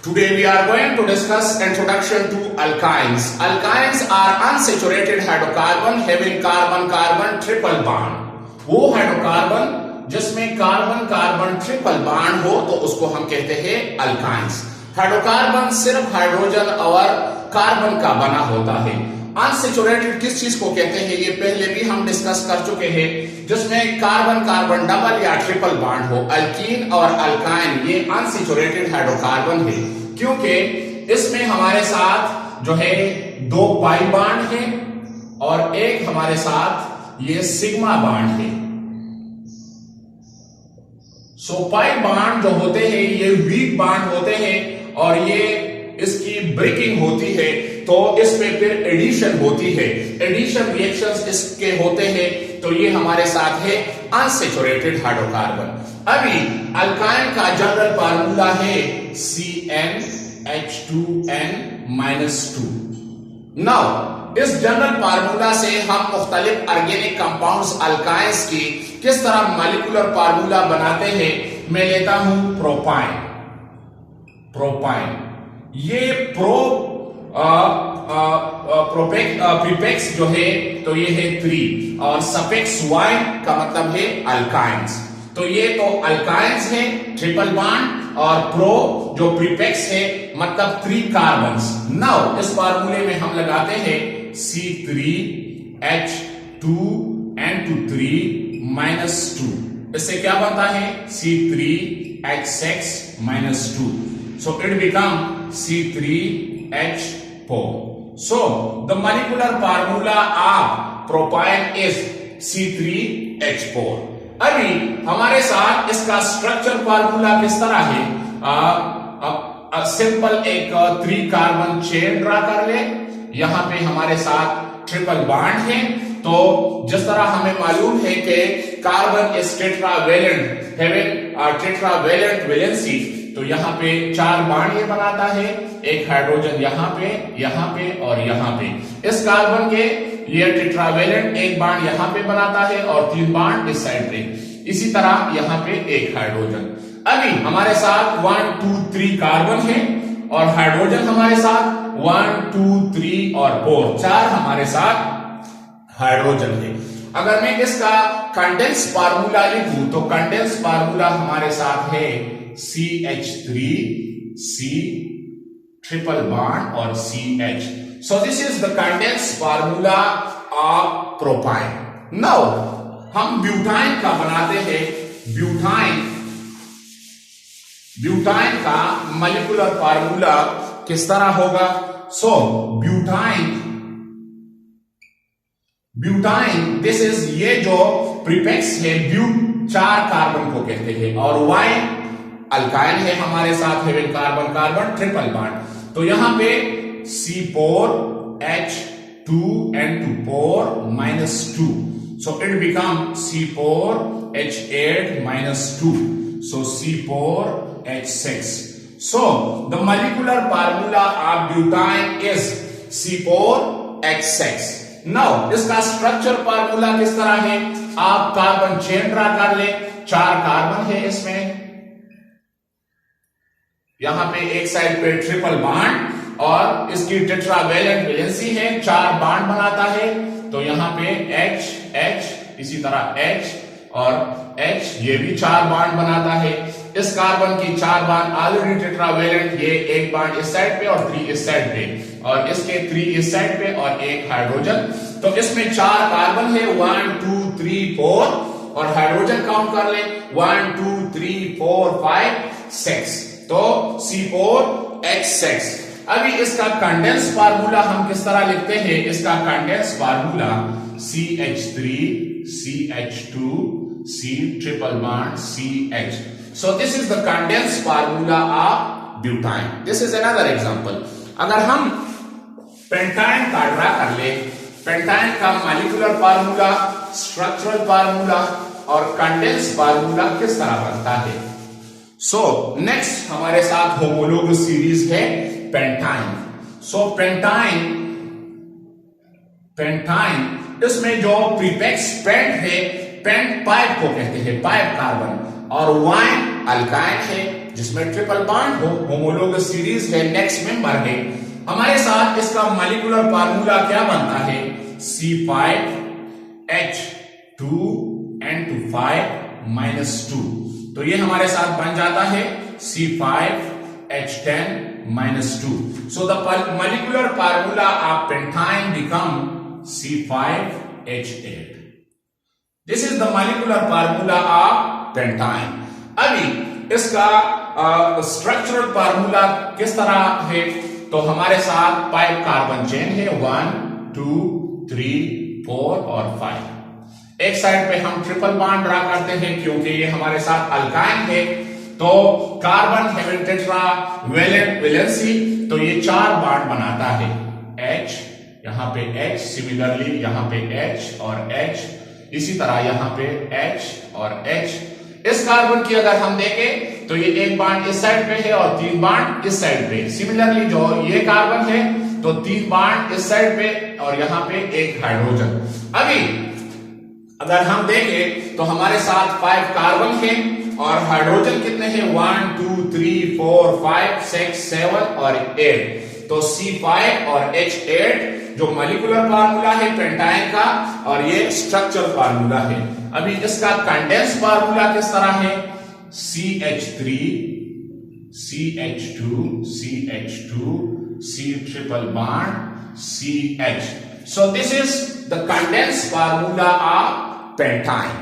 Today we are going to discuss introduction to alkynes. Alkynes are unsaturated hydrocarbon having carbon-carbon triple bond. वो hydrocarbon जिसमें carbon carbon triple bond हो तो उसको हम कहते हैं अल्काइंस। हाइड्रोकार्बन सिर्फ हाइड्रोजन और कार्बन का बना होता है। अनसेचुरेटेड किस चीज को कहते हैं ये पहले भी हम डिस्कस कर चुके हैं, जिसमें कार्बन कार्बन डबल या ट्रिपल बॉन्ड हो। अल्कीन और अल्काइन ये अनसेचुरेटेड हाइड्रोकार्बन है, क्योंकि इसमें हमारे साथ जो है दो पाई बॉन्ड है और एक हमारे साथ ये सिग्मा बॉन्ड है। सो पाई बॉन्ड जो होते हैं ये वीक बॉन्ड होते हैं और ये इसकी ब्रेकिंग होती है तो इसमें फिर एडिशन होती है। एडिशन रिएक्शंस इसके होते हैं तो ये हमारे साथ है अनसेचुरेटेड हाइड्रोकार्बन। अभी अल्काइन का जनरल फार्मूला है CnH2n-2। नाउ इस जनरल फार्मूला से हम मुख्तलिफ ऑर्गेनिक कंपाउंड्स अल्काइंस की किस तरह मॉलिक्यूलर फार्मूला बनाते हैं। मैं लेता हूं प्रोपाइन। ये प्रीफिक्स जो है तो ये है 3 और सफिक्स वाइन का मतलब है अल्काइंस। तो ये तो अल्काइंस है ट्रिपल बॉन्ड और प्रो जो प्रीफिक्स है मतलब 3 कार्बन्स। नाउ इस फार्मूले में हम लगाते हैं C3H2n-2 इससे क्या बनता है C3H6-2। So it become C3H4. So the molecular formula of propane is C3H4. अभी हमारे साथ इसका स्ट्रक्चर फार्मूला किस तरह है। सिंपल एक 3 कार्बन चेन ड्रा कर ले। यहां पे हमारे साथ ट्रिपल बॉन्ड है, तो जिस तरह हमें मालूम है कि carbon is tetravalent having tetravalent valency, तो यहाँ पे 4 बॉन्ड ये बनाता है, एक हाइड्रोजन यहाँ पे और यहाँ पे। इस कार्बन के ये टेट्रावेलेंट एक बॉन्ड यहाँ पे बनाता है और 3 बॉन्ड इस साइड पे। इसी तरह यहाँ पे एक हाइड्रोजन। अभी हमारे साथ 1 2 3 कार्बन है और हाइड्रोजन हमारे साथ 1 2 3 और 4 हमारे साथ हाइड्रोजन है। अगर मैं इसका कंडेंस फार्मूला लिखूं तो कंडेंस फार्मूला हमारे साथ है CH3C ट्रिपल बॉन्ड और CH। So this is the condensed formula of propane. Now हम ब्यूटाइन का बनाते हैं। ब्यूटाइन का मॉलिक्यूलर फार्मूला किस तरह होगा। सो ब्यूटाइन दिस इज ये जो प्रीफिक्स है ब्यू 4 कार्बन को कहते हैं और वाइन अल्काइन है हमारे साथ having carbon carbon triple bond. तो यहां पे C4H2n-2 so it becomes C4H8-2 so C4H6। so the molecular formula of butane is C4H6। now इसका स्ट्रक्चर फार्मूला किस तरह है। आप कार्बन चेन ड्रा कर ले। 4 कार्बन है इसमें, यहां पे एक साइड पे ट्रिपल बॉन्ड और इसकी टेट्रावेलेंट वैलेंसी है, 4 बॉन्ड बनाता है। तो यहां पे H इसी तरह H और H ये भी 4 बॉन्ड बनाता है। इस कार्बन की 4 बॉन्ड ऑलरेडी टेट्रावेलेंट, ये एक बॉन्ड इस साइड पे और 3 इस साइड पे और इसके 3 इस साइड पे और एक हाइड्रोजन। तो इसमें 4 कार्बन है 1 2 3 4 और हाइड्रोजन काउंट कर ले 1 2 3 4 5 6 तो C4H6। अभी इसका कंडेंस फार्मूला हम किस तरह लिखते हैं। इसका condense formula CH3CH2C triple bond CH। So this is the condense formula of butyne. This is another example. अगर हम पेंटाइन का ड्रा कर ले, पेंटाइन का मॉलिक्यूलर फार्मूला, स्ट्रक्चरल फार्मूला और कंडेंस फार्मूला किस तरह बनता है। सो नेक्स्ट हमारे साथ होमोलोगस सीरीज है पेंटाइन। सो पेंटाइन इसमें जो प्रीफिक्स पेंट है, पेंट पाइप को कहते हैं, पाइप कार्बन और वाइन अल्काइन है, जिसमें ट्रिपल बॉन्ड हो, होमोलोगस सीरीज है, नेक्स्ट मेंबर है, हमारे साथ इसका मॉलिक्यूलर फार्मूला क्या बनता है? C5H2N2 तो ये हमारे साथ बन जाता है C5H10-2. So the molecular formula of pentyne become C5H8. This is the molecular formula of pentyne. अभी इसका स्ट्रक्चरल फार्मूला किस तरह है? तो हमारे साथ 5 कार्बन चेन है, 1 2 3 4 और 5. एक साइड पे हम ट्रिपल बॉन्ड ड्रा करते हैं क्योंकि ये हमारे साथ अल्काइन है, तो कार्बन हैविंग टेट्रा वैलेंसी, तो ये 4 बॉन्ड बनाता है. H, यहां पे H, सिमिलरली यहां पे H और H, इसी तरह यहां पे H और H. इस कार्बन की अगर हम देखें तो ये एक बॉन्ड इस साइड पे है और 3 बॉन्ड इस साइड पे. सिमिलरली जो ये कार्बन है तो 3 बॉन्ड इस साइड पे और यहां पे एक हाइड्रोजन. अभी अगर हम देखें तो हमारे साथ 5 कार्बन है और हाइड्रोजन कितने हैं? 1 2 3 4 5 6 7 और 8. तो C5 और H8 जो मॉलिक्यूलर फार्मूला है पेंटाइन का, और ये स्ट्रक्चरल फार्मूला है. अभी इसका कंडेंस फार्मूला किस तरह है? CH3 CH2 CH2 C triple bond CH. So this is the condensed formula of pentyne.